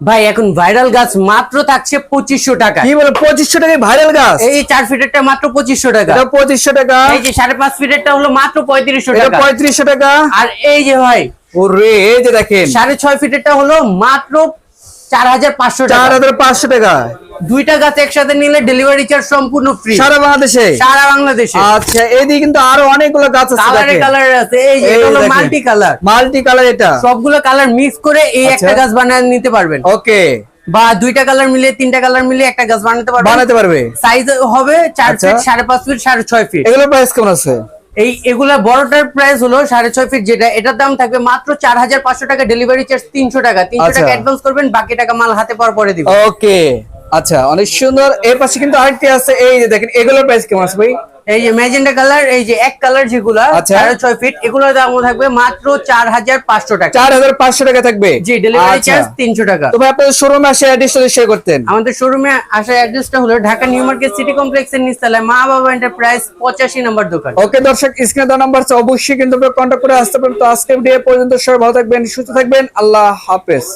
ভাই এখন ভাইরাল গাছ মাত্র থাকছে 2500 টাকা। কি বলে 2500 টাকায় ভাইরাল গাছ? এই 4 ফিটেরটা মাত্র 2500 টাকা। এটা 2500 টাকা। এই যে 5.5 ফিটেরটা হলো মাত্র 3500 এটা টাকা। 3500 টাকা। আর এই যে ভাই ওরে এই যে দেখেন 6.5 ফিটেরটা হলো মাত্র 4500 টাকা। 4500 টাকা। দুইটা গাছ একসাথে নিলে ডেলিভারি চার্জ সম্পূর্ণ ফ্রি সারা বাংলাদেশে। সারা বাংলাদেশে। আচ্ছা এইদিকে কিন্তু আরো অনেকগুলো গাছ আছে কালারে দেখেন। কালার আছে। এই যে এই এটা হলো দেখেন। Multi colour. মাল্টি কালার এটা। সবগুলো কালার মিক্স করে এই আচ্ছা। একটা গাছ বানিয়ে নিতে পারবেন। ওকে। বা দুইটা কালার মিলে তিনটা কালার মিলে একটা গাছ বানাতে পারবেন। বানাতে পারবে। সাইজ হবে 4 আচ্ছা। Feet 5.5 feet 6.5 feet. এগুলো প্রাইস কেমন আছে? এগুলা বড়টার প্রাইস হলো 6.5 ফিট, যেটা এটার দাম থাকবে মাত্র 4500 টাকা, ডেলিভারি চার্জ 300 টাকা। 300 টাকা আচ্ছা। অ্যাডভান্স করবেন, বাকি টাকা মাল হাতে পাওয়ার পরে দিবেন। ওকে আচ্ছা অনেক সুন্দর। এর পাশে কিন্তু আরেকটি আছে, এই যে দেখেন এগুলোর প্রাইস কেমন আছে ভাই? এই যে ম্যাজেন্টা কালার, এই যে এক কালার যেগুলা আচ্ছা। 6.5 ফিট, এগুলোর দাম থাকবে মাত্র 4500 টাকা। 4500 টাকা থাকবে। জি, ডেলিভারি আচ্ছা। চার্জ 300 টাকা। তো ভাই আপনাদের শোরুমে আসে অ্যাড্রেসটা শেয়ার করতেন। আমাদের শোরুমে আসার অ্যাড্রেসটা হলো ঢাকা নিউ মার্কেট সিটি কমপ্লেক্সের নিচতলায় মা বাবা এন্টারপ্রাইজ 85 নম্বর দোকান। ওকে দর্শক, স্ক্রিনে দেওয়া নাম্বার অবশ্যই কিন্তু কন্ট্যাক্ট করে আসতে পারেন। তো আজকে ভিডিও পর্যন্ত সবাই ভালো থাকবেন, সুস্থ থাকবেন, আল্লাহ হাফেজ।